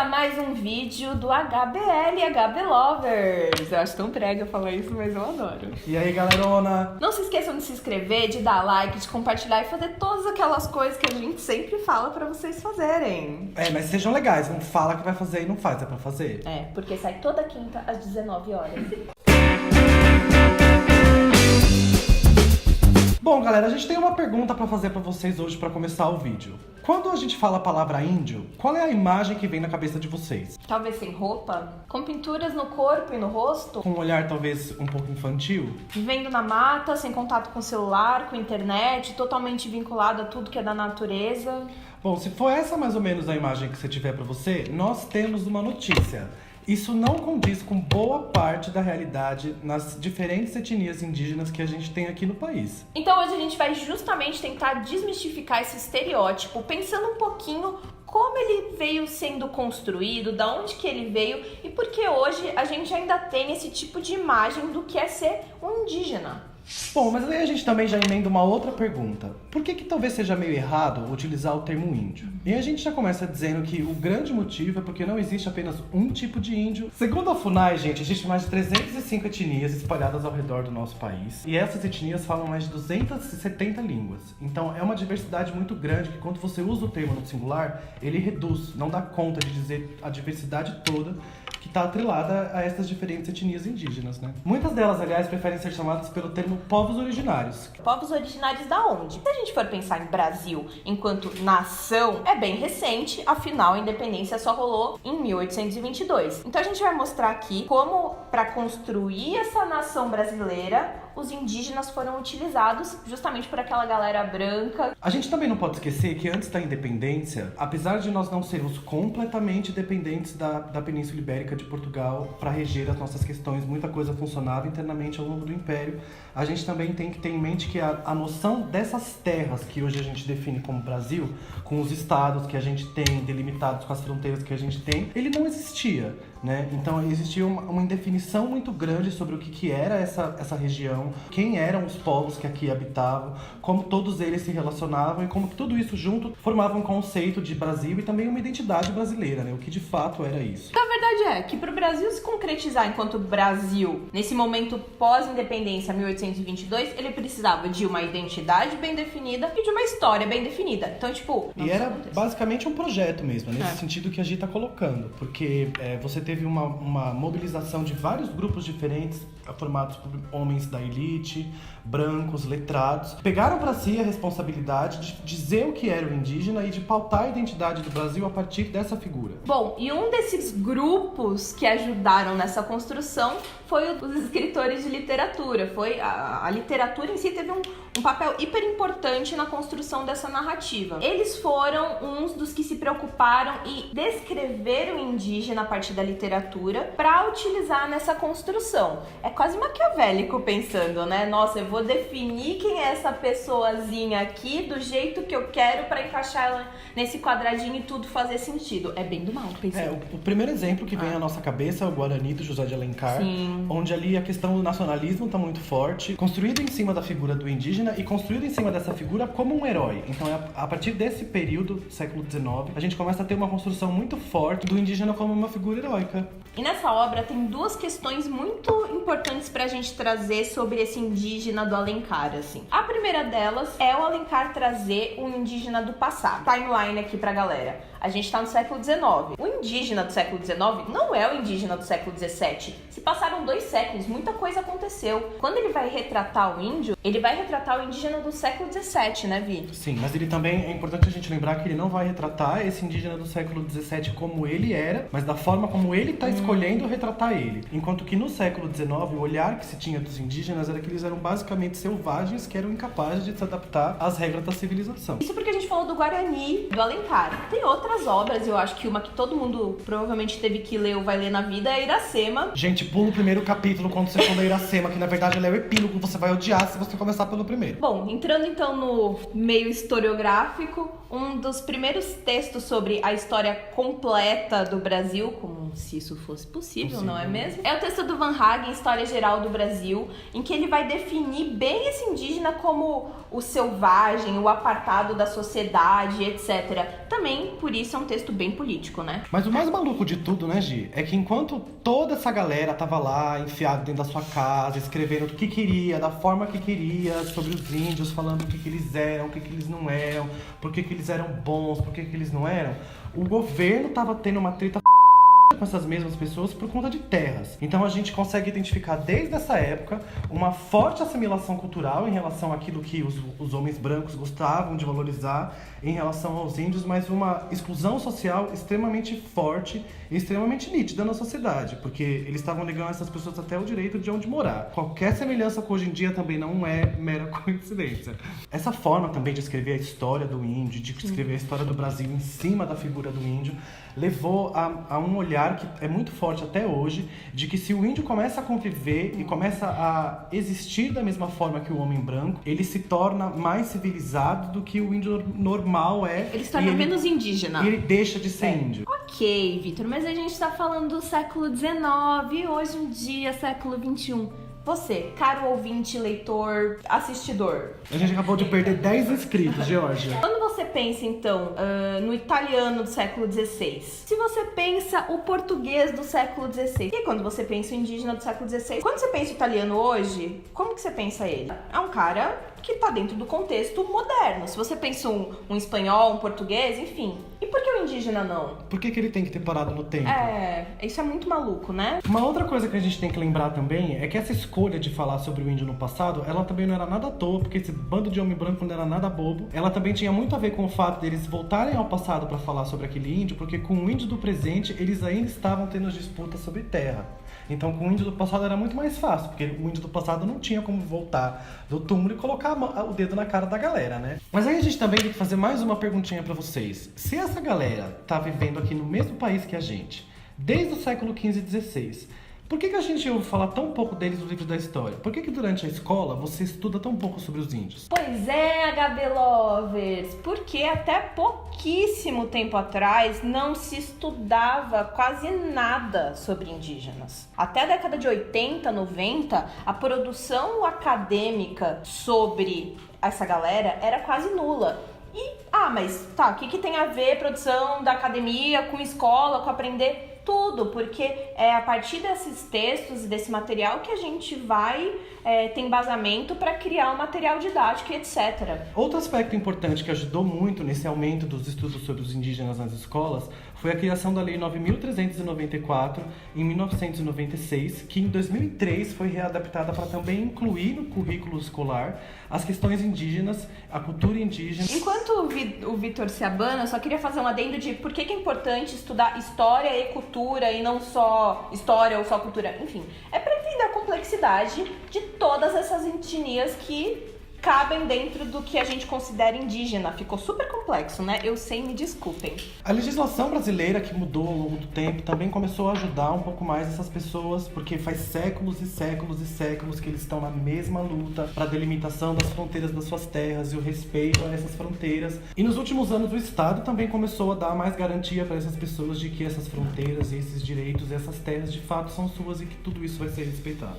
mais um vídeo do HBL HB Lovers. Eu acho tão brega falar isso, mas eu adoro. E aí, galerona? Não se esqueçam de se inscrever, de dar like, de compartilhar e fazer todas aquelas coisas que a gente sempre fala pra vocês fazerem. Mas sejam legais, não fala que vai fazer e não faz, é pra fazer. Porque sai toda quinta às 19 horas. Bom, galera, a gente tem uma pergunta pra fazer pra vocês hoje pra começar o vídeo. Quando a gente fala a palavra índio, qual é a imagem que vem na cabeça de vocês? Talvez sem roupa, com pinturas no corpo e no rosto, Com um olhar talvez um pouco infantil? vivendo na mata, sem contato com o celular, com a internet, totalmente vinculado a tudo que é da natureza. Bom, se for essa mais ou menos a imagem que você tiver pra você, nós temos uma notícia. Isso não condiz com boa parte da realidade nas diferentes etnias indígenas que a gente tem aqui no país. Então hoje a gente vai justamente tentar desmistificar esse estereótipo, pensando um pouquinho como ele veio sendo construído, da onde que ele veio e por que hoje a gente ainda tem esse tipo de imagem do que é ser um indígena. Bom, mas aí a gente também já emenda uma outra pergunta. Por que talvez seja meio errado utilizar o termo índio? E a gente já começa dizendo que o grande motivo é porque não existe apenas um tipo de índio. Segundo a FUNAI, gente, existe mais de 305 etnias espalhadas ao redor do nosso país. E essas etnias falam mais de 270 línguas. Então é uma diversidade muito grande que quando você usa o termo no singular, ele reduz, não dá conta de dizer a diversidade toda que está atrelada a essas diferentes etnias indígenas, né? Muitas delas, aliás, preferem ser chamadas pelo termo povos originários. Povos originários da onde? Se a gente for pensar em Brasil enquanto nação, é bem recente, afinal a independência só rolou em 1822. Então a gente vai mostrar aqui como, para construir essa nação brasileira, os indígenas foram utilizados justamente por aquela galera branca. A gente também não pode esquecer que antes da independência, apesar de nós não sermos completamente dependentes da Península Ibérica de Portugal para reger as nossas questões, muita coisa funcionava internamente ao longo do Império, a gente também tem que ter em mente que a noção dessas terras que hoje a gente define como Brasil, com os estados que a gente tem delimitados, com as fronteiras que a gente tem, ele não existia, né? Então existia uma indefinição muito grande sobre o que era essa região, quem eram os povos que aqui habitavam, como todos eles se relacionavam e como que tudo isso junto formava um conceito de Brasil e também uma identidade brasileira, né? O que de fato era isso. A verdade é que para o Brasil se concretizar enquanto Brasil, nesse momento pós-independência, 1822, ele precisava de uma identidade bem definida e de uma história bem definida. Então, E era basicamente um projeto mesmo, nesse sentido que a Gi tá colocando, porque você teve uma mobilização de vários grupos diferentes, formados por homens da elite, brancos, letrados, pegaram para si a responsabilidade de dizer o que era o indígena e de pautar a identidade do Brasil a partir dessa figura. Bom, e um desses grupos que ajudaram nessa construção foi os escritores de literatura. Foi a literatura em si teve um papel hiper importante na construção dessa narrativa. Eles foram uns dos que se preocuparam e descreveram o indígena a partir da literatura para utilizar nessa construção. É quase maquiavélico pensando, né? Nossa, eu vou definir quem é essa pessoazinha aqui do jeito que eu quero para encaixar ela nesse quadradinho e tudo fazer sentido. É bem do mal pensando. O primeiro exemplo que vem à nossa cabeça é o Guarani do José de Alencar. Sim. Onde ali a questão do nacionalismo está muito forte, construído em cima da figura do indígena e construído em cima dessa figura como um herói. Então, a partir desse período, século XIX, a gente começa a ter uma construção muito forte do indígena como uma figura heróica. E nessa obra tem duas questões muito importantes pra gente trazer sobre esse indígena do Alencar, assim. A primeira delas é o Alencar trazer um indígena do passado. Timeline aqui pra galera. A gente tá no século XIX. O indígena do século XIX não é o indígena do século XVII. Se passaram 2 séculos, muita coisa aconteceu. Quando ele vai retratar o índio, ele vai retratar o indígena do século XVII, né, Vi? Sim, mas ele também, é importante a gente lembrar que ele não vai retratar esse indígena do século XVII como ele era, mas da forma como ele tá escolhendo retratar ele. Enquanto que no século XIX, o olhar que se tinha dos indígenas era que eles eram basicamente selvagens que eram incapazes de se adaptar às regras da civilização. Isso porque a gente falou do Guarani, do Alencar. Tem outras obras, eu acho que uma que todo mundo provavelmente teve que ler ou vai ler na vida é Iracema. Gente, pula o primeiro capítulo quando você for ler Iracema, que na verdade ele é o epílogo, você vai odiar se você começar pelo primeiro. primeiro. Bom, entrando então no meio historiográfico, um dos primeiros textos sobre a história completa do Brasil, como se isso fosse possível, não é mesmo? É o texto do Van Hagen, História Geral do Brasil, em que ele vai definir bem esse indígena como o selvagem, o apartado da sociedade, etc. Também, por isso, é um texto bem político, né? Mas o mais maluco de tudo, né, Gi, é que enquanto toda essa galera tava lá, enfiada dentro da sua casa, escrevendo o que queria, da forma que queria, sobre os índios, falando o que eles eram, o que eles não eram, por que eles eram bons, por que eles não eram, o governo tava tendo uma treta com essas mesmas pessoas por conta de terras. Então a gente consegue identificar desde essa época uma forte assimilação cultural em relação àquilo que os homens brancos gostavam de valorizar em relação aos índios, mas uma exclusão social extremamente forte e extremamente nítida na sociedade, porque eles estavam negando a essas pessoas até o direito de onde morar. Qualquer semelhança com hoje em dia também não é mera coincidência. Essa forma também de escrever a história do índio, de escrever a história do Brasil em cima da figura do índio, levou a um olhar que é muito forte até hoje, de que se o índio começa a conviver e começa a existir da mesma forma que o homem branco, ele se torna mais civilizado do que o índio normal é. Ele se torna menos indígena. E ele deixa de ser índio. Ok, Vitor, mas a gente tá falando do século XIX, hoje em dia, século XXI. Você, caro ouvinte, leitor, assistidor. A gente acabou de perder 10 inscritos, Georgia. Quando você pensa, então, no italiano do século XVI, se você pensa o português do século XVI, e quando você pensa o indígena do século XVI, quando você pensa o italiano hoje, como que você pensa ele? É um cara que tá dentro do contexto moderno. Se você pensa um espanhol, um português, enfim. E por que o indígena não? Por que ele tem que ter parado no tempo? Isso é muito maluco, né? Uma outra coisa que a gente tem que lembrar também é que essa escolha de falar sobre o índio no passado, ela também não era nada à toa, porque esse bando de homem branco não era nada bobo. Ela também tinha muito a ver com o fato deles voltarem ao passado para falar sobre aquele índio, porque com o índio do presente, eles ainda estavam tendo disputas sobre terra. Então, com o índio do passado era muito mais fácil, porque o índio do passado não tinha como voltar do túmulo e colocar o dedo na cara da galera, né? Mas aí a gente também tem que fazer mais uma perguntinha pra vocês. Se essa galera tá vivendo aqui no mesmo país que a gente, desde o século XV e XVI, por que a gente ouve falar tão pouco deles no livro da história? Por que durante a escola você estuda tão pouco sobre os índios? Pois é, HB Lovers, porque até pouquíssimo tempo atrás não se estudava quase nada sobre indígenas. Até a década de 80, 90, a produção acadêmica sobre essa galera era quase nula. Mas tá, o que tem a ver produção da academia com escola, com aprender? Tudo, porque é a partir desses textos e desse material que a gente vai ter embasamento para criar um material didático e etc. Outro aspecto importante que ajudou muito nesse aumento dos estudos sobre os indígenas nas escolas foi a criação da Lei 9.394, em 1996, que em 2003 foi readaptada para também incluir no currículo escolar as questões indígenas, a cultura indígena. Enquanto o Vitor se abana, eu só queria fazer um adendo de por que é importante estudar história e cultura e não só história ou só cultura. Enfim, é para entender a complexidade de todas essas etnias que cabem dentro do que a gente considera indígena. Ficou super complexo, né? Eu sei, me desculpem. A legislação brasileira, que mudou ao longo do tempo, também começou a ajudar um pouco mais essas pessoas, porque faz séculos e séculos e séculos que eles estão na mesma luta para a delimitação das fronteiras das suas terras e o respeito a essas fronteiras. E nos últimos anos o Estado também começou a dar mais garantia para essas pessoas de que essas fronteiras e esses direitos e essas terras de fato são suas e que tudo isso vai ser respeitado.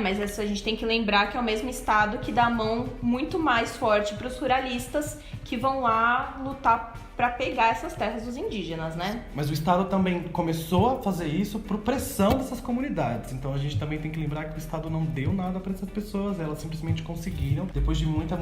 Mas isso a gente tem que lembrar que é o mesmo Estado que dá a mão muito mais forte para os ruralistas que vão lá lutar para pegar essas terras dos indígenas, né? Mas o Estado também começou a fazer isso por pressão dessas comunidades. Então a gente também tem que lembrar que o Estado não deu nada para essas pessoas, elas simplesmente conseguiram depois de muita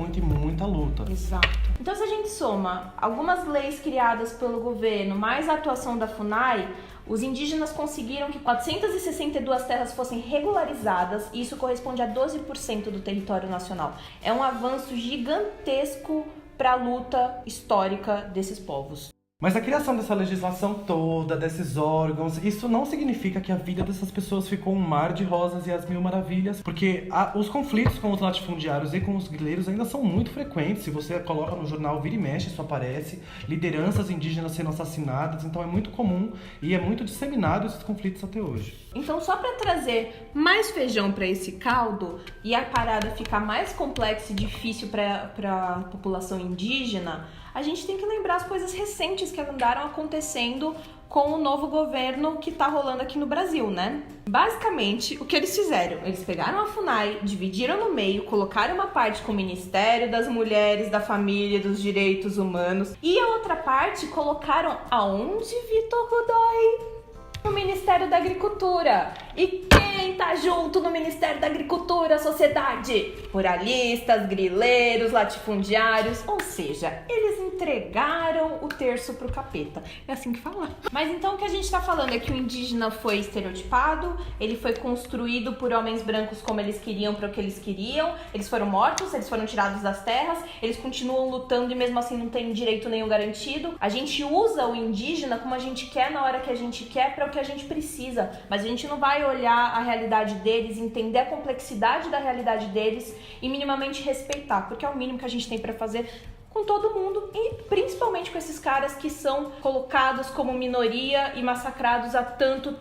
luta. Exato. Então se a gente soma algumas leis criadas pelo governo, mais a atuação da FUNAI, os indígenas conseguiram que 462 terras fossem regularizadas e isso corresponde a 12% do território nacional. É um avanço gigantesco para a luta histórica desses povos. Mas a criação dessa legislação toda, desses órgãos, isso não significa que a vida dessas pessoas ficou um mar de rosas e as mil maravilhas, porque os conflitos com os latifundiários e com os grileiros ainda são muito frequentes. Se você coloca no jornal, vira e mexe, isso aparece. Lideranças indígenas sendo assassinadas, então é muito comum e é muito disseminado esses conflitos até hoje. Então, só para trazer mais feijão para esse caldo e a parada ficar mais complexa e difícil para a população indígena, a gente tem que lembrar as coisas recentes que andaram acontecendo com o novo governo que tá rolando aqui no Brasil, né? Basicamente, o que eles fizeram? Eles pegaram a FUNAI, dividiram no meio, colocaram uma parte com o Ministério das Mulheres, da Família, dos Direitos Humanos e a outra parte colocaram aonde, Vitor Godoy? No Ministério da Agricultura. E quem tá junto no Ministério da Agricultura? A sociedade. Ruralistas, grileiros, latifundiários. Ou seja, eles entregaram o terço pro capeta. É assim que fala. Mas então o que a gente tá falando é que o indígena foi estereotipado, ele foi construído por homens brancos como eles queriam, para o que eles queriam. Eles foram mortos, eles foram tirados das terras, eles continuam lutando e mesmo assim não tem direito nenhum garantido. A gente usa o indígena como a gente quer, na hora que a gente quer, para o que a gente precisa, mas a gente não vai olhar a realidade deles, entender a complexidade da realidade deles e minimamente respeitar, porque é o mínimo que a gente tem para fazer com todo mundo e principalmente com esses caras que são colocados como minoria e massacrados há tanto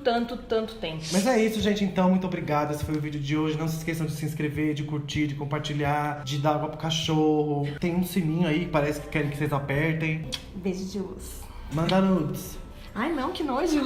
tempo. Mas é isso, gente. Então, muito obrigado. Esse foi o vídeo de hoje. Não se esqueçam de se inscrever, de curtir, de compartilhar, de dar água pro cachorro. Tem um sininho aí que parece que querem que vocês apertem. Beijo de luz. Manda nudes. Ai não, que nojo.